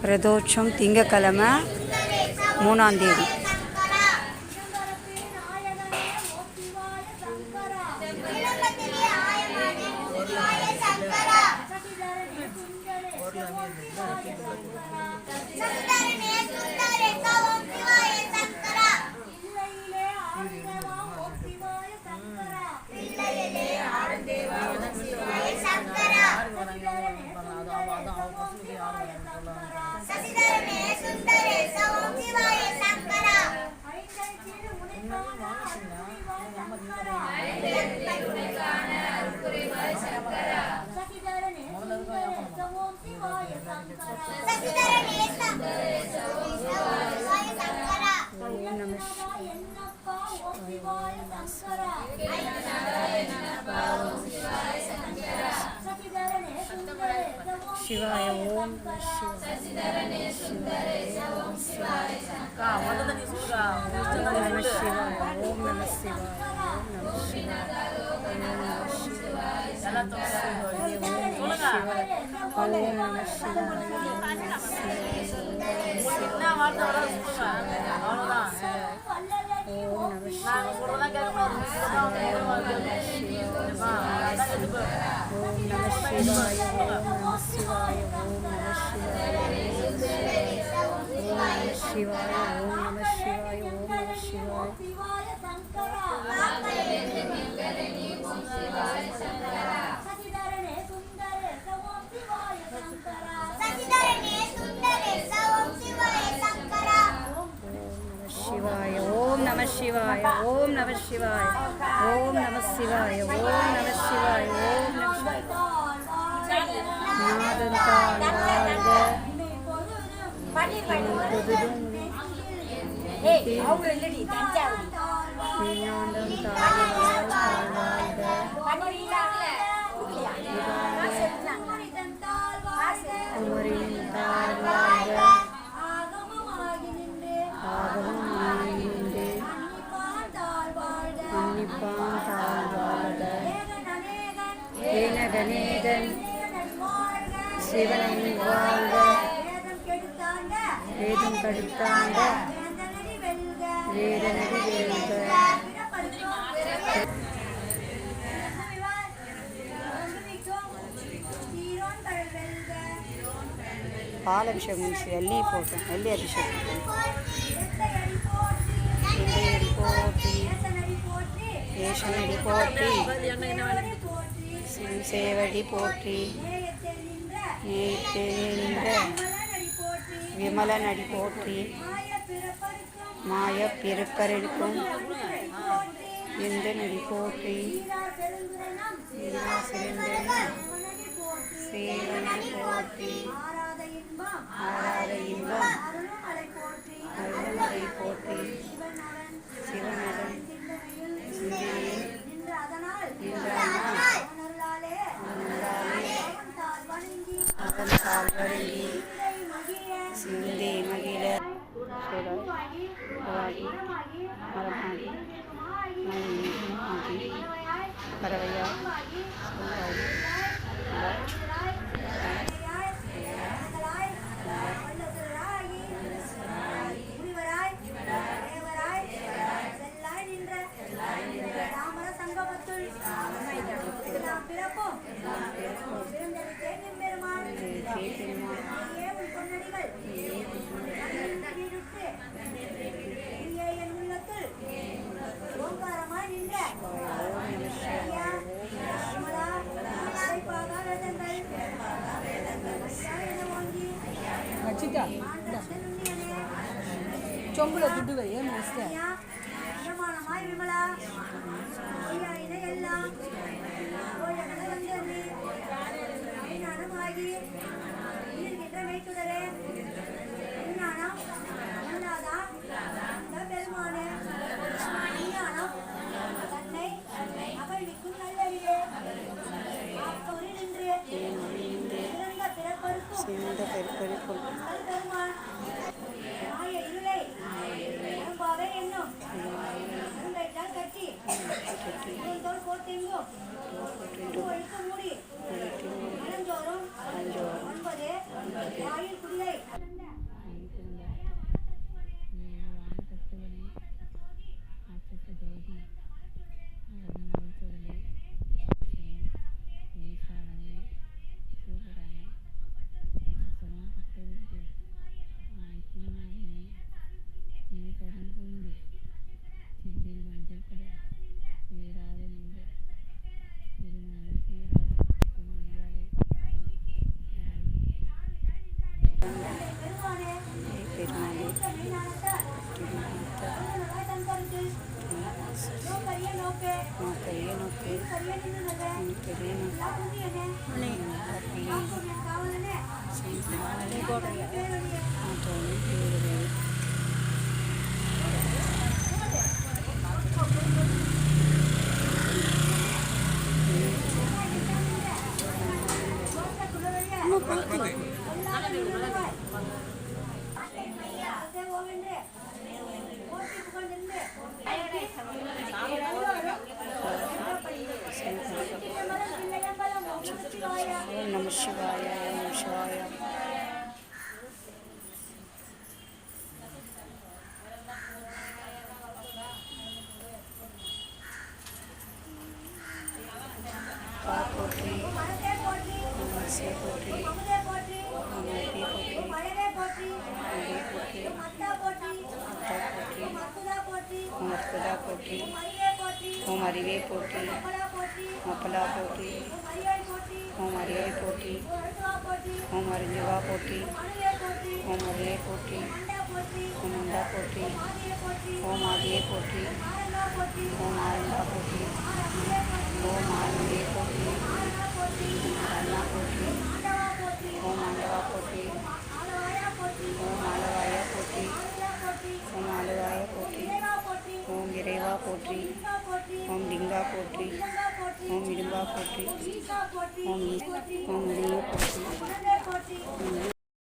பிரதோஷம் திங்கக்கிழமை 3ஆம் தேதி. சிவாய ஓம் நம சிவாய ஓம் நம சிவாய ஓம் நம சிவாய ஓம் நம சிவாய ஓம் நம நாதன் தாழ் கணேதன் சிவன் வாழ்க வேதம் கடுத்தாங்க வேதனடி வெல்க. பாலபிஷேகம் முடிச்சு எல்லி போட்டோம். எல்லி அபிஷேகம் போட்டி ஏசனடி போட்டி சேவடி போற்றி நேற்ற விமல நடி போற்றி மாய பிறப்பருக்கும் எந்த நடி போற்றி சேவனடி போற்றி ஆராத இன்பம் அருள்மலை போற்றி சிவனதன் சிந்தை மகிழ மரமாடி பறவையா சொம்புல துட்டு வை கரிய நோக்கு பெரிய நம சிவாய நம சிவாய போற்றி நமசே போற்றி மர்த்ததா போற்றி ஓம் அறிவே போற்றி மப்பலா போற்றி ஓம் அறிவை போற்றி ஓம் அறிஞ்சவா போற்றி ஓம் அருளை போற்றி ஓம் அண்டா போற்றி ஓம் ஆதியை போற்றி ஓம் ஆனந்தா போற்றி ஓம் ஆனந்தே போற்றி அண்ணா போற்றி ஓம் ஆண்டவா போற்றி ஓம் ஆலவாயா போற்றி ஓம் ஆலவாய போற்றி ஓம் இறைவா போற்றி ஓம் லிங்கா போற்றி ஓம் இடும்பா போற்றி ஓம் இடும்பா போற்றி